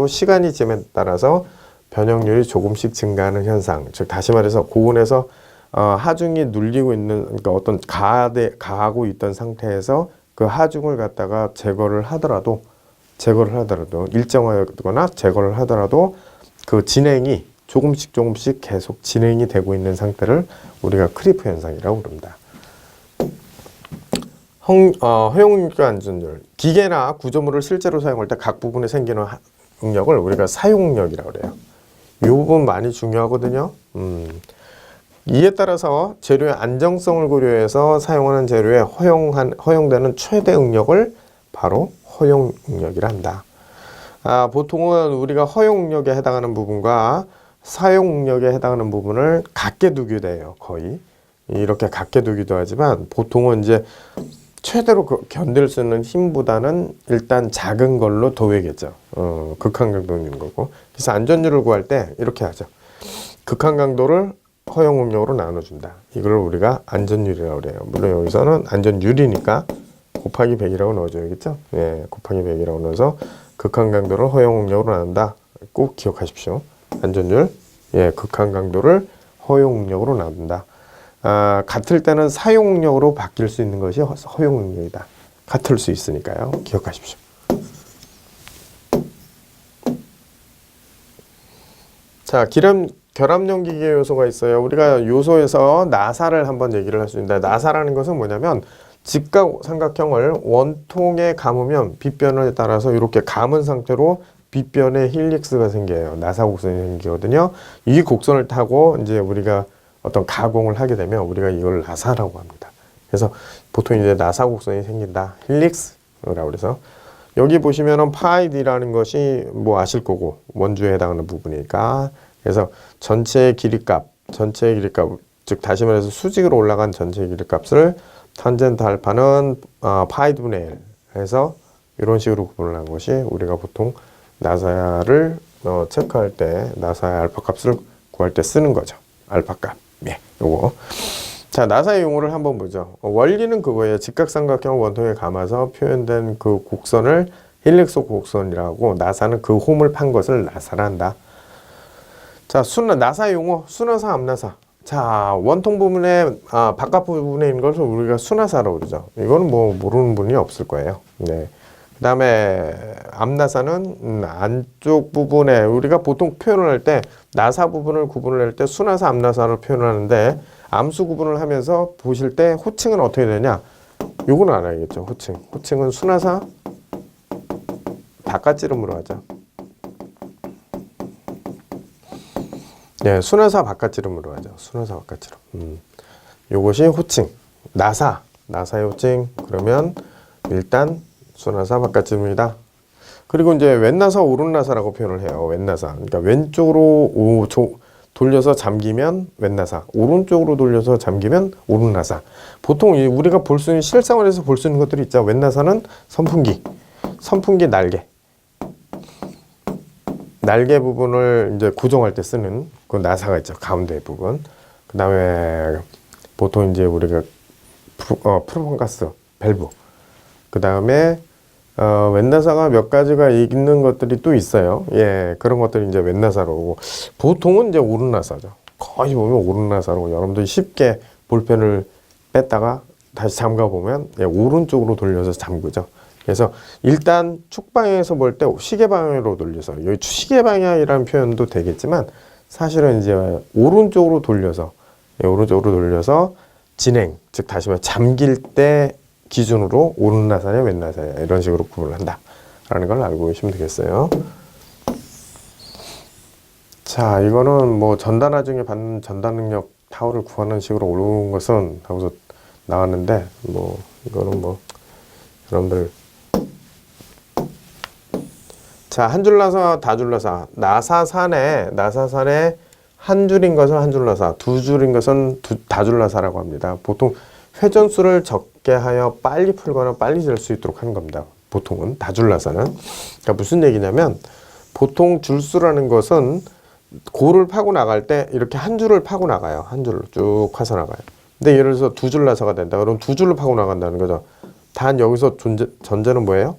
시간이 지남에 따라서 변형률이 조금씩 증가하는 현상. 즉 다시 말해서 고온에서 하중이 눌리고 있는, 그러니까 어떤 가하고 있던 상태에서 그 하중을 갖다가 제거를 하더라도 제거를 하더라도 일정하거나 제거를 하더라도 그 진행이 조금씩 계속 진행이 되고 있는 상태를 우리가 크리프 현상이라고 부릅니다. 허용응력 안전율. 기계나 구조물을 실제로 사용할 때 각 부분에 생기는 응력을 우리가 사용응력이라고 그래요. 이 부분 많이 중요하거든요. 이에 따라서 재료의 안정성을 고려해서 사용하는 재료에 허용되는 최대 응력을 바로 허용응력이라 한다. 보통은 우리가 허용응력에 해당하는 부분과 사용응력에 해당하는 부분을 같게 두기도 해요. 거의 이렇게 같게 두기도 하지만 보통은 이제 최대로 견딜 수 있는 힘보다는 일단 작은 걸로 도외겠죠. 극한 강도 있는 거고. 그래서 안전율을 구할 때 이렇게 하죠. 극한 강도를 허용 응력으로 나눠준다. 이걸 우리가 안전율이라고 그래요. 물론 여기서는 안전율이니까 곱하기 100이라고 넣어줘야겠죠. 예, 곱하기 100이라고 넣어서 극한 강도를 허용 응력으로 나눈다. 꼭 기억하십시오. 안전율, 예, 극한 강도를 허용 응력으로 나눈다. 같을 때는 사용 응력으로 바뀔 수 있는 것이 허용 응력이다. 같을 수 있으니까요. 기억하십시오. 자, 결합용 기계 요소가 있어요. 우리가 요소에서 나사를 한번 얘기를 할 수 있는데, 나사라는 것은 뭐냐면 직각삼각형을 원통에 감으면 빗변에 따라서 이렇게 감은 상태로 빗변에 힐릭스가 생겨요. 나사 곡선이 생기거든요. 이 곡선을 타고 이제 우리가 어떤 가공을 하게 되면 우리가 이걸 나사라고 합니다. 그래서 보통 이제 나사 곡선이 생긴다. 힐릭스라고 그래서 여기 보시면은 파이 D라는 것이 뭐 아실 거고 원주에 해당하는 부분이니까 그래서 전체의 길이값, 즉 다시 말해서 수직으로 올라간 전체의 길이값을 탄젠트 알파는 파이 분의 1 해서 이런 식으로 구분을 한 것이 우리가 보통 나사를 체크할 때 나사의 알파 값을 구할 때 쓰는 거죠. 알파 값. 예, 요거. 자, 나사의 용어를 한번 보죠. 원리는 그거예요. 직각삼각형을 원통에 감아서 표현된 그 곡선을 힐릭스 곡선이라고 나사는 그 홈을 판 것을 나사라 한다. 자, 나사의 용어, 순나사, 암나사. 자, 원통 부분에, 바깥 부분에 있는 것을 우리가 순나사라고 그러죠. 이거는 뭐 모르는 분이 없을 거예요. 네. 그 다음에 암나사는 안쪽 부분에 우리가 보통 표현을 할 때 나사 부분을 구분을 할 때 순나사, 암나사로 표현을 하는데 암수 구분을 하면서 보실 때 호칭은 어떻게 되냐? 요거는 알아야겠죠. 호칭은 순나사 바깥지름으로 하죠. 네, 순나사 바깥지름으로 하죠. 순나사 바깥지름. 요것이 호칭. 나사의 호칭. 그러면 일단 순나사 바깥지름이다. 그리고 이제 왼나사, 오른나사라고 표현을 해요. 왼나사. 그러니까 왼쪽으로 돌려서 잠기면 왼나사, 오른쪽으로 돌려서 잠기면 오른나사. 보통 우리가 볼 수 있는 실생활에서 볼 수 있는 것들이 있죠. 왼나사는 선풍기 날개 부분을 이제 고정할 때 쓰는 그 나사가 있죠. 가운데 부분. 그 다음에 보통 이제 우리가 프로판가스 밸브. 그 다음에 왼나사가 몇 가지가 있는 것들이 또 있어요. 예, 그런 것들이 이제 왼나사로 오고 보통은 이제 오른나사죠. 거의 보면 오른나사로 여러분들이 쉽게 볼펜을 뺐다가 다시 잠가 보면 예, 오른쪽으로 돌려서 잠그죠. 그래서 일단 축방향에서 볼 때 시계 방향으로 돌려서 여기 시계 방향이라는 표현도 되겠지만 사실은 이제 오른쪽으로 돌려서 진행, 즉 다시 말해 잠길 때 기준으로 오른나사냐 왼나사냐 이런 식으로 구분을 한다라는 걸 알고 계시면 되겠어요. 자, 이거는 뭐 전단화 중에 받는 전단 능력 타워를 구하는 식으로 오른 것은 하고서 나왔는데 뭐 이거는 뭐 여러분들 자, 한 줄 나사, 다줄 나사. 나사산에 한 줄인 것은 한 줄 나사, 두 줄인 것은 다줄 나사라고 합니다. 보통 회전수를 적게 하여 빨리 풀거나 빨리 잴 수 있도록 하는 겁니다. 보통은 다줄 나사는. 그러니까 무슨 얘기냐면 보통 줄수라는 것은 고를 파고 나갈 때 이렇게 한 줄을 파고 나가요. 한 줄로 쭉 파서 나가요. 근데 예를 들어서 두 줄 나사가 된다. 그럼 두 줄로 파고 나간다는 거죠. 단 여기서 전제는 뭐예요?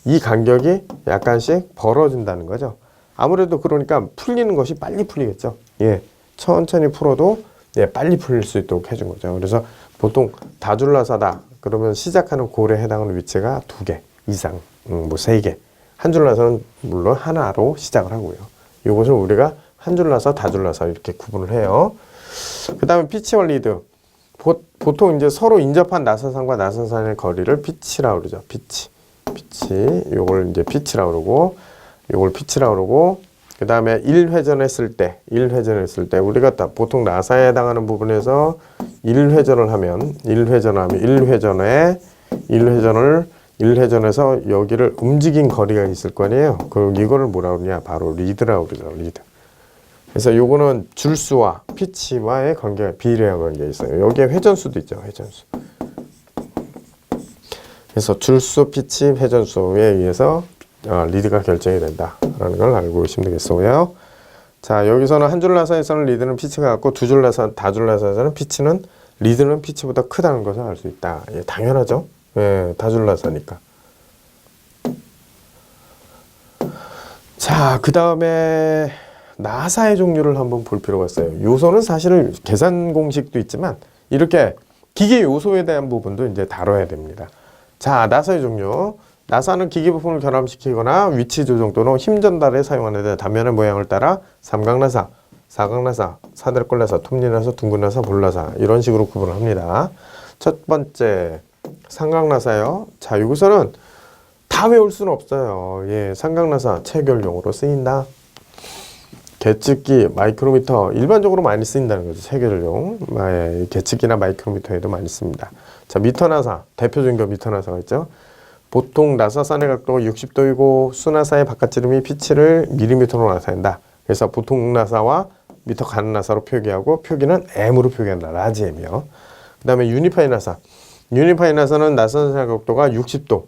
이 간격이 약간씩 벌어진다는 거죠. 아무래도 그러니까 풀리는 것이 빨리 풀리겠죠. 예, 천천히 풀어도 예, 빨리 풀릴 수 있도록 해준 거죠. 그래서 보통 다줄나사다. 그러면 시작하는 골에 해당하는 위치가 2개 이상, 뭐 3개 한 줄 나사는 물론 하나로 시작을 하고요. 이것을 우리가 한 줄 나사, 다줄 나사 이렇게 구분을 해요. 그 다음에 피치와 리드. 보통 이제 서로 인접한 나사산과 나사산의 거리를 피치라고 그러죠. 피치. 요걸 이제 피치라고 그러고, 요걸 피치라고 그러고, 그 다음에 1회전했을 때, 우리가 보통 나사에 해당하는 부분에서 1회전에서 여기를 움직인 거리가 있을 거 아니에요. 그럼 이거를 뭐라고 그러냐? 바로 리드라고 그러죠. 리드. 그래서 요거는 줄수와 피치와의 관계가 비례한 관계가 있어요. 여기에 회전수도 있죠. 회전수. 그래서 줄수, 피치, 회전수에 의해서 리드가 결정이 된다라는 걸 알고 계시면 되겠어요. 자, 여기서는 한 줄 나사에서는 리드는 피치가 같고 두 줄 나사, 다줄 나사에서는 리드는 피치보다 크다는 것을 알 수 있다. 예, 당연하죠. 예, 다줄 나사니까. 자, 그 다음에 나사의 종류를 한번 볼 필요가 있어요. 요소는 사실은 계산 공식도 있지만 이렇게 기계 요소에 대한 부분도 이제 다뤄야 됩니다. 자, 나사의 종류. 나사는 기계 부품을 결함시키거나 위치 조정 또는 힘 전달에 사용하는데 단면의 모양을 따라 삼각나사, 사각나사, 사대꼴나사, 톱니나사, 둥근나사, 볼나사 이런 식으로 구분을 합니다. 첫 번째 삼각나사요. 자, 여기서는 다 외울 수는 없어요. 예, 삼각나사 체결용으로 쓰인다. 계측기, 마이크로미터 일반적으로 많이 쓰인다는 거죠. 체결용. 계측기나 마이크로미터에도 많이 씁니다. 자, 미터나사, 대표적인 거 미터나사가 있죠. 보통 나사산의 각도가 60도이고 수나사의 바깥지름이 피치를 밀리미터로 나타낸다. 그래서 보통 나사와 미터 가는 나사로 표기하고 표기는 M으로 표기한다. 라지 M이요. 그 다음에 유니파이 나사. 유니파이 나사는 나사산의 각도가 60도.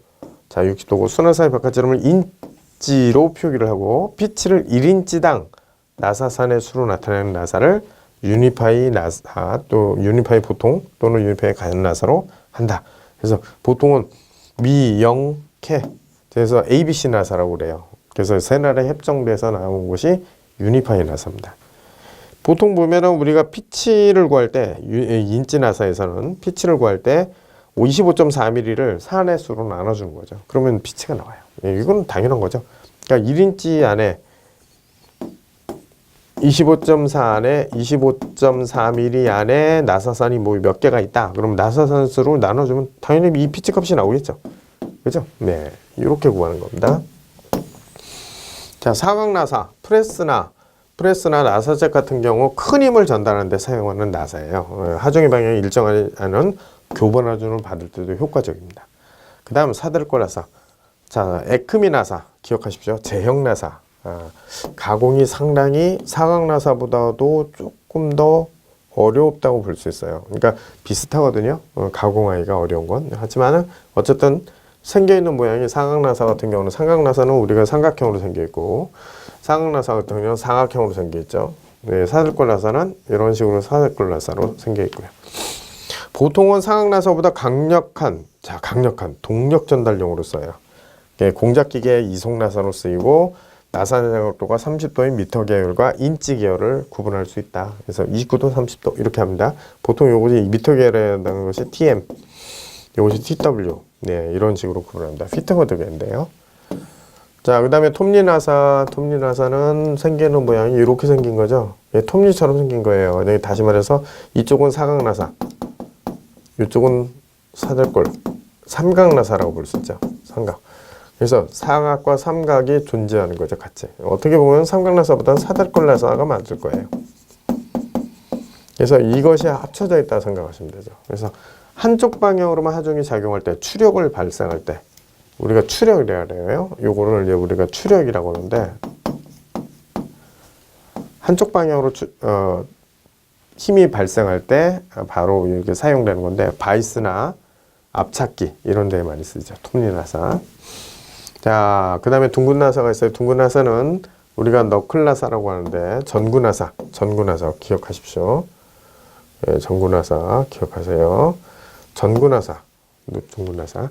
자, 60도고 수나사의 바깥지름을 인치로 표기를 하고 피치를 1인치당 나사산의 수로 나타내는 나사를 유니파이 나사, 또 유니파이 보통 또는 유니파이 가는 나사로 한다. 그래서 보통은 미, 영, 캐. 그래서 ABC 나사라고 그래요. 그래서 세 나라에 협정돼서 나온 것이 유니파이 나사입니다. 보통 보면은 우리가 피치를 구할 때, 인치 나사에서는 피치를 구할 때 25.4mm를 산의 수로 나눠주는 거죠. 그러면 피치가 나와요. 이건 당연한 거죠. 그러니까 1인치 안에 25.4mm 안에 나사산이 뭐 몇 개가 있다. 그럼 나사산 수로 나눠주면 당연히 이 피치 값이 나오겠죠. 그죠? 네. 이렇게 구하는 겁니다. 자, 사각나사, 프레스나 나사잭 같은 경우 큰 힘을 전달하는 데 사용하는 나사예요. 하중의 방향이 일정하지 않은 교번 하중을 받을 때도 효과적입니다. 그 다음 사들꼴나사. 자, 에크미 나사 기억하십시오. 제형 나사. 가공이 상당히 사각나사보다도 조금 더 어렵다고 볼 수 있어요. 그러니까 비슷하거든요. 가공하기가 어려운 건. 하지만은 어쨌든 생겨있는 모양이 사각나사 같은 경우는 삼각나사는 우리가 삼각형으로 생겨있고 사각나사 같은 경우는 사각형으로 생겨있죠. 네, 사들꼴나사는 이런 식으로 사들꼴나사로 생겨있고요. 보통은 사각나사보다 강력한 동력 전달용으로 써요. 공작기계의 이속나사로 쓰이고 나사의 각도가 30도인 미터 계열과 인치 계열을 구분할 수 있다. 그래서 29도, 30도 이렇게 합니다. 보통 요것이 미터 계열에 해당하는 것이 TM, 요것이 TW. 네, 이런 식으로 구분합니다. 피트워드인데요. 자, 그 다음에 톱니나사는 생기는 모양이 이렇게 생긴 거죠. 예, 톱니처럼 생긴 거예요. 다시 말해서 이쪽은 사각나사, 이쪽은 사들꼴, 삼각나사라고 볼 수 있죠. 삼각. 그래서 사각과 삼각이 존재하는 거죠, 같이. 어떻게 보면 삼각나사보다는 사들꼴나사가 맞을 거예요. 그래서 이것이 합쳐져 있다고 생각하시면 되죠. 그래서 한쪽 방향으로만 하중이 작용할 때, 추력을 발생할 때, 우리가 추력이라고 해요. 요거를 이제 우리가 추력이라고 하는데, 한쪽 방향으로 힘이 발생할 때 바로 이렇게 사용되는 건데, 바이스나 앞찾기 이런 데에 많이 쓰죠. 톱니나사. 자, 그 다음에 둥근나사가 있어요. 둥근나사는 우리가 너클나사라고 하는데 전구나사 기억하십시오. 예, 전구나사 기억하세요. 전구나사, 둥근나사.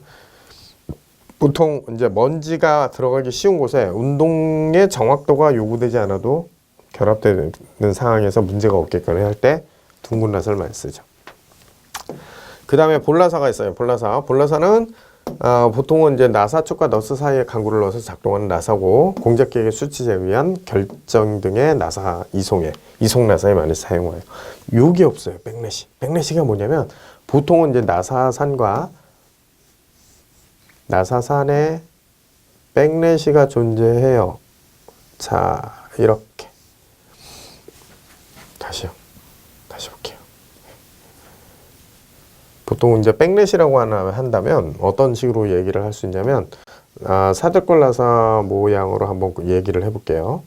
보통 이제 먼지가 들어가기 쉬운 곳에 운동의 정확도가 요구되지 않아도 결합되는 상황에서 문제가 없게끔 할 때 둥근나사를 많이 쓰죠. 그 다음에 볼나사가 있어요. 볼나사는 보통은 이제 나사 쪽과 너스 사이에 강구를 넣어서 작동하는 나사고 공작기획의 수치제에 의한 결정 등의 나사 이송 나사에 많이 사용해요. 요게 없어요. 백내시. 백내시가 뭐냐면 보통은 이제 나사산에 백내시가 존재해요. 자, 이렇게 다시 볼게요. 보통 이제 백넷이라고 한다면 어떤 식으로 얘기를 할 수 있냐면 사들골 나사 모양으로 한번 얘기를 해볼게요.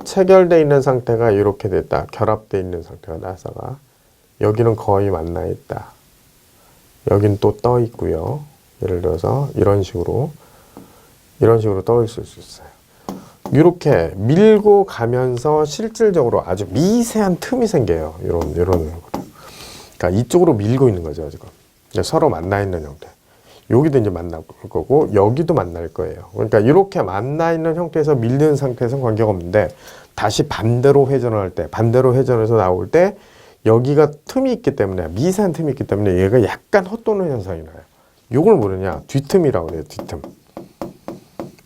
체결되어 있는 상태가 이렇게 됐다. 결합되어 있는 상태가 나사가 여기는 거의 만나 있다. 여긴 또 떠 있고요. 예를 들어서 이런 식으로 떠 있을 수 있어요. 이렇게 밀고 가면서 실질적으로 아주 미세한 틈이 생겨요. 이런 그러니까 이쪽으로 밀고 있는 거죠, 지금. 서로 만나 있는 형태. 여기도 이제 만날 거고, 여기도 만날 거예요. 그러니까 이렇게 만나 있는 형태에서 밀리는 상태에서는 관계가 없는데, 다시 반대로 회전을 반대로 회전해서 나올 때, 여기가 틈이 있기 때문에, 미세한 틈이 있기 때문에 얘가 약간 헛도는 현상이 나요. 이걸 뭐냐? 뒤틈이라고 그래요, 뒤틈.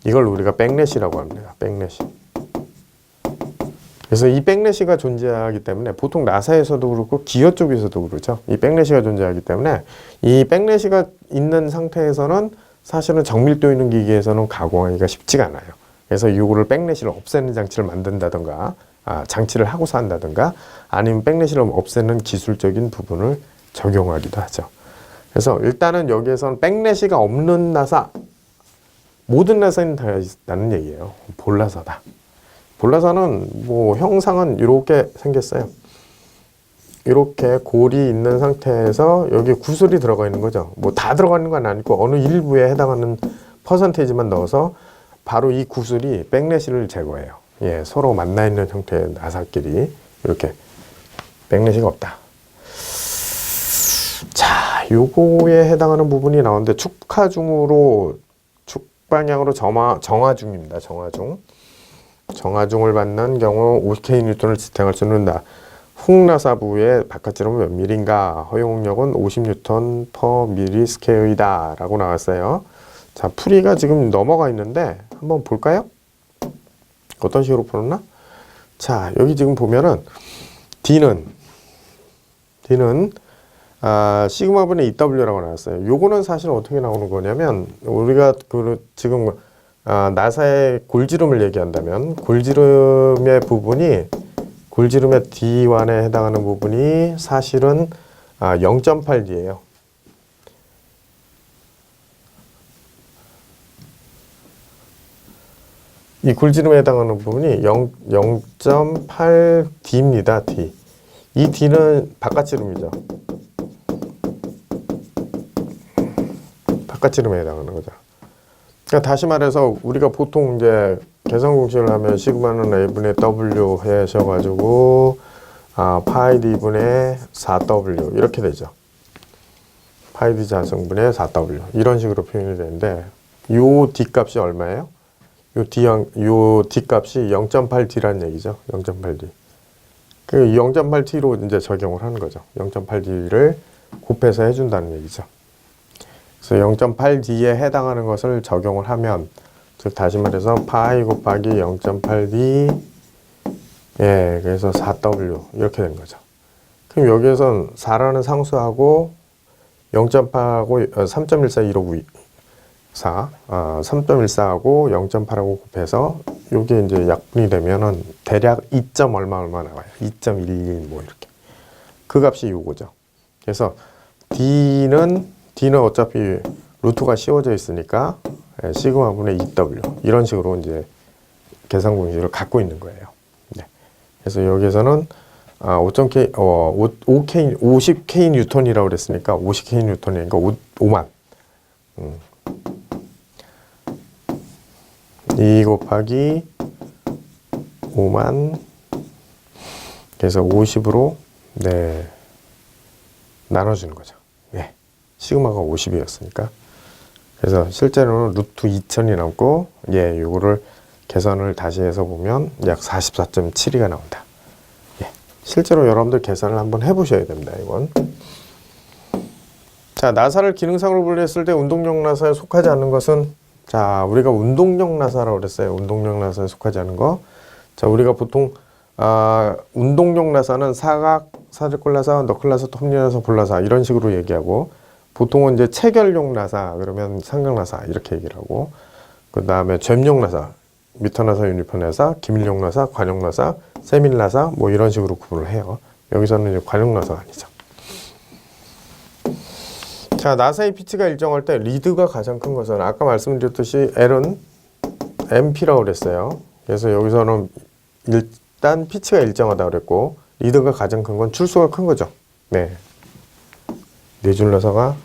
이걸 우리가 백넷이라고 합니다. 백넷이. 그래서 이 백내시가 존재하기 때문에 보통 나사에서도 그렇고 기어 쪽에서도 그렇죠. 이 백내시가 존재하기 때문에 이 백내시가 있는 상태에서는 사실은 정밀도 있는 기기에서는 가공하기가 쉽지가 않아요. 그래서 이거를 백내시를 없애는 장치를 만든다든가 장치를 하고서 한다든가 아니면 백내시를 없애는 기술적인 부분을 적용하기도 하죠. 그래서 일단은 여기에서는 백내시가 없는 나사, 모든 나사는 다 있다는 얘기예요. 볼나사다. 볼나사는 뭐 형상은 이렇게 생겼어요. 이렇게 골이 있는 상태에서 여기 구슬이 들어가 있는 거죠. 뭐 다 들어가 있는 건 아니고 어느 일부에 해당하는 퍼센테이지만 넣어서 바로 이 구슬이 백내시를 제거해요. 예, 서로 만나 있는 형태의 나사끼리 이렇게 백내시가 없다. 자, 요거에 해당하는 부분이 나오는데 축하중으로 축방향으로 정하중입니다. 정하중을 받는 경우 50kN을 지탱할 수 있는다. 훅나사부의 바깥지름은 몇 밀인가? 허용력은 50N per mil 스퀘어이다 라고 나왔어요. 자, 풀이가 지금 넘어가 있는데 한번 볼까요? 어떤 식으로 풀었나? 자, 여기 지금 보면은 D는 시그마분의 EW라고 나왔어요. 요거는 사실 어떻게 나오는 거냐면 우리가 지금 나사의 골지름을 얘기한다면 골지름의 D1에 해당하는 부분이 사실은 0.8D예요. 이 골지름에 해당하는 부분이 0.8D입니다. D. 이 D는 바깥지름이죠. 바깥지름에 해당하는 거죠. 그러니까 다시 말해서 우리가 보통 이제 계산 공식을 하면 시그마는 A분의 W 하셔가지고 파이 D분의 4W 이렇게 되죠. 파이 D 자성분의 4W 이런 식으로 표현이 되는데 요 D 값이 얼마예요? 요 D 값이 0.8D라는 얘기죠. 0.8D. 그 0.8T로 이제 적용을 하는 거죠. 0.8D를 곱해서 해준다는 얘기죠. 그래서 0.8D에 해당하는 것을 적용을 하면, 즉 다시 말해서 파이 곱하기 0.8D, 예, 그래서 4W 이렇게 된 거죠. 그럼 여기에선 4라는 상수하고 0.8하고 3.14259 3.14하고 0.8하고 곱해서 요게 이제 약분이 되면은 대략 2. 얼마 나와요. 2.11 뭐 이렇게. 그 값이 요거죠. 그래서 D는 어차피 루트가 씌워져 있으니까 시그마분의 2W 이런 식으로 이제 계산 공식을 갖고 있는 거예요. 네. 그래서 여기에서는 50K 뉴턴이라고 그랬으니까 50K 뉴턴이니까 5만. 2 곱하기 5만 그래서 50으로 네 나눠주는 거죠. 예. 시그마가 50이었으니까 그래서 실제로는 루트 2000이 남고 예, 요거를 계산을 다시 해서 보면 약 44.72가 나온다. 예. 실제로 여러분들 계산을 한번 해보셔야 됩니다. 이건 자, 나사를 기능상으로 분류했을 때 운동용 나사에 속하지 않는 것은, 자, 우리가 운동용 나사라고 그랬어요. 운동용 나사에 속하지 않은 거. 자, 우리가 보통 운동용 나사는 사각, 사제골 나사, 너클 나사, 톱니 나사, 볼 나사 이런 식으로 얘기하고, 보통은 이제 체결용 나사 그러면 삼각 나사 이렇게 얘기를 하고, 그 다음에 젬용 나사, 미터 나사, 유니폼 나사, 기밀용 나사, 관용 나사, 세밀 나사 뭐 이런 식으로 구분을 해요. 여기서는 이제 관용 나사가 아니죠. 자, 나사의 피치가 일정할 때 리드가 가장 큰 것은 아까 말씀드렸듯이 L은 MP라고 그랬어요. 그래서 여기서는 일단 피치가 일정하다고 그랬고, 리드가 가장 큰 건 출수가 큰 거죠. 네. 네줄 나사가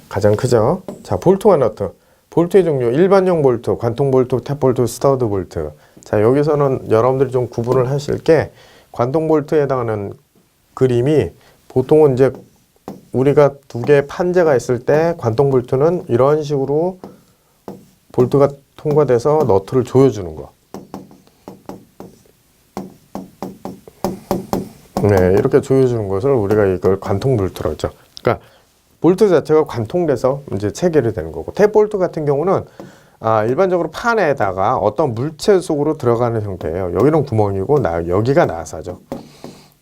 가장 크죠. 자, 볼트와 너트. 볼트의 종류, 일반용 볼트, 관통 볼트, 탭 볼트, 스터드 볼트. 자, 여기서는 여러분들이 좀 구분을 하실 게, 관통 볼트에 해당하는 그림이 보통은 이제 우리가 두 개의 판재가 있을 때 관통 볼트는 이런 식으로 볼트가 통과돼서 너트를 조여주는 거. 네, 이렇게 조여주는 것을 우리가 이걸 관통 볼트라고 하죠. 그러니까 볼트 자체가 관통돼서 이제 체결이 되는 거고, 탭 볼트 같은 경우는 일반적으로 판에다가 어떤 물체 속으로 들어가는 형태예요. 여기는 구멍이고 여기가 나사죠.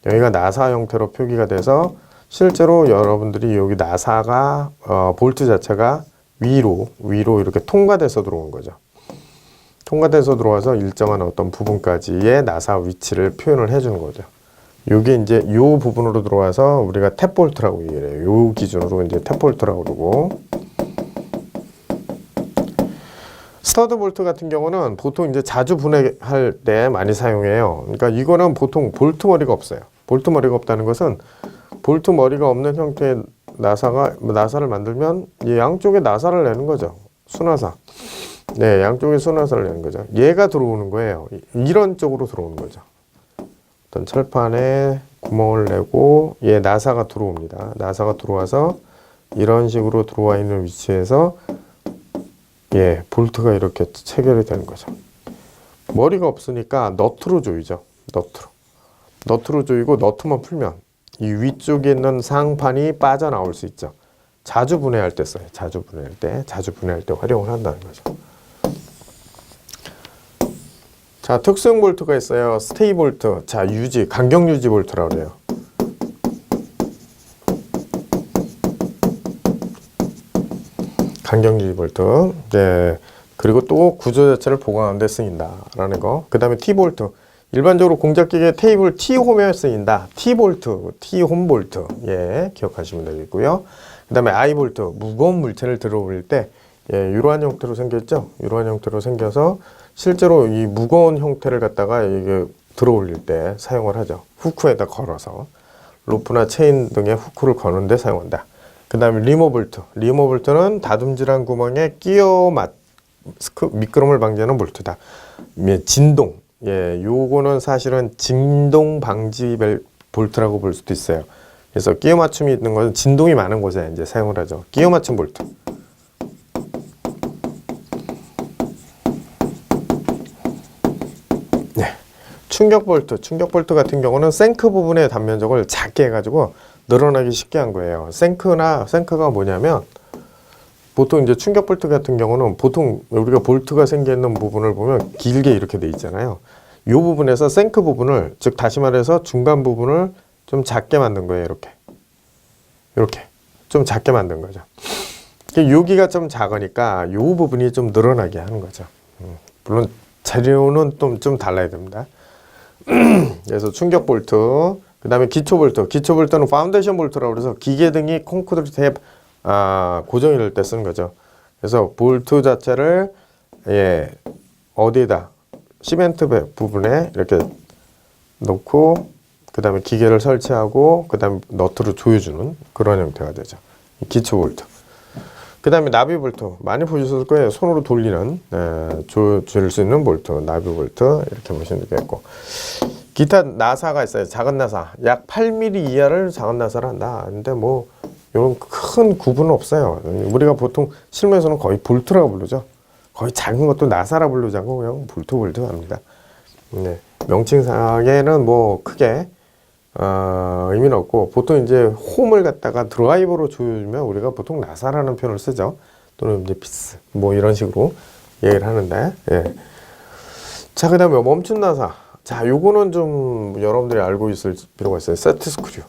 여기가 나사 형태로 표기가 돼서 실제로 여러분들이 여기 나사가 볼트 자체가 위로 이렇게 통과돼서 들어온 거죠. 통과돼서 들어와서 일정한 어떤 부분까지의 나사 위치를 표현을 해주는 거죠. 요게 이제 요 부분으로 들어와서 우리가 탭 볼트라고 얘기를 해요. 요 기준으로 이제 탭 볼트라고 그러고, 스터드 볼트 같은 경우는 보통 이제 자주 분해할 때 많이 사용해요. 그러니까 이거는 보통 볼트 머리가 없어요. 볼트 머리가 없다는 것은 볼트 머리가 없는 형태의 나사를 만들면 이 양쪽에 나사를 내는 거죠. 수나사. 네, 양쪽에 수나사를 내는 거죠. 얘가 들어오는 거예요. 이런 쪽으로 들어오는 거죠. 어떤 철판에 구멍을 내고 얘 나사가 들어옵니다. 나사가 들어와서 이런 식으로 들어와 있는 위치에서 볼트가 이렇게 체결이 되는 거죠. 머리가 없으니까 너트로 조이죠. 너트로 조이고, 너트만 풀면 이 위쪽에 있는 상판이 빠져나올 수 있죠. 자주 분해할 때 써요. 자주 분해할 때 활용을 한다는 거죠. 자, 특수용 볼트가 있어요. 스테이 볼트. 자, 간격 유지 볼트라고 그래요. 간격 유지 볼트. 네. 그리고 또 구조 자체를 보강하는 데 쓰인다라는 거. 그 다음에 T-볼트. 일반적으로 공작기계 테이블 T-홈에 쓰인다. T-볼트, T-홈 볼트. 예, 기억하시면 되겠고요. 그 다음에 I-볼트. 무거운 물체를 들어올릴 때, 이러한 형태로 생겼죠? 이러한 형태로 생겨서 실제로 이 무거운 형태를 갖다가 이게 들어올릴 때 사용을 하죠. 후크에다 걸어서. 로프나 체인 등의 후크를 거는 데 사용한다. 그 다음에 리모볼트. 리모볼트는 다듬질한 구멍에 미끄럼을 방지하는 볼트다. 진동. 요거는 사실은 진동 방지 볼트라고 볼 수도 있어요. 그래서 끼워 맞춤이 있는 것은 진동이 많은 곳에 이제 사용을 하죠. 끼워 맞춤 볼트. 충격 볼트 같은 경우는 생크 부분의 단면적을 작게 해가지고 늘어나기 쉽게 한 거예요. 생크가 뭐냐면, 보통 이제 충격 볼트 같은 경우는 보통 우리가 볼트가 생겨 있는 부분을 보면 길게 이렇게 돼 있잖아요. 이 부분에서 생크 부분을, 즉 다시 말해서 중간 부분을 좀 작게 만든 거예요. 이렇게 좀 작게 만든 거죠. 여기가 좀 작으니까 이 부분이 좀 늘어나게 하는 거죠. 물론 재료는 좀 달라야 됩니다. 그래서 충격 볼트, 그 다음에 기초 볼트는 파운데이션 볼트라고 해서 기계 등이 콘크리트에 고정이 될 때 쓰는 거죠. 그래서 볼트 자체를 어디에다 시멘트 부분에 이렇게 놓고, 그 다음에 기계를 설치하고, 그 다음에 너트로 조여주는 그런 형태가 되죠. 기초 볼트. 그 다음에 나비 볼트. 많이 보셨을 거예요. 손으로 돌리는, 조여줄 수 있는 볼트, 나비 볼트. 이렇게 보시면 되겠고. 기타 나사가 있어요. 작은 나사. 약 8mm 이하를 작은 나사를 한다. 근데 뭐, 이런 큰 구분은 없어요. 우리가 보통 실무에서는 거의 볼트라고 부르죠. 거의 작은 것도 나사라 부르지 않고 그냥 볼트 합니다. 네. 명칭상에는 뭐 크게 의미는 없고, 보통 이제 홈을 갖다가 드라이버로 조여주면 우리가 보통 나사라는 표현을 쓰죠. 또는 이제 피스 뭐 이런 식으로 얘기를 하는데, 예. 자, 그 다음에 멈춘 나사. 자, 요거는 좀 여러분들이 알고 있을 필요가 있어요. 세트 스크류.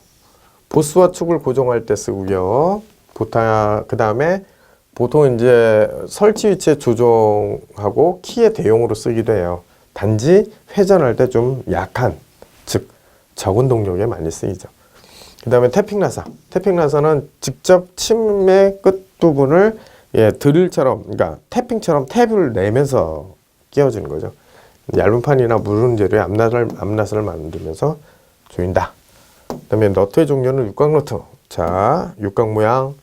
보스와 축을 고정할 때 쓰고요. 그 다음에 보통 이제 설치 위치에 조정하고 키의 대용으로 쓰기도 해요. 단지 회전할 때 좀 약한, 즉 적은 동력에 많이 쓰이죠. 그 다음에 태핑 나사. 태핑 나사는 직접 침의 끝 부분을 드릴처럼, 그러니까 태핑처럼 탭을 내면서 끼워주는 거죠. 얇은 판이나 무른 재료에 앞나사를 만들면서 조인다. 그 다음에 너트의 종류는 육각 너트. 자, 육각 모양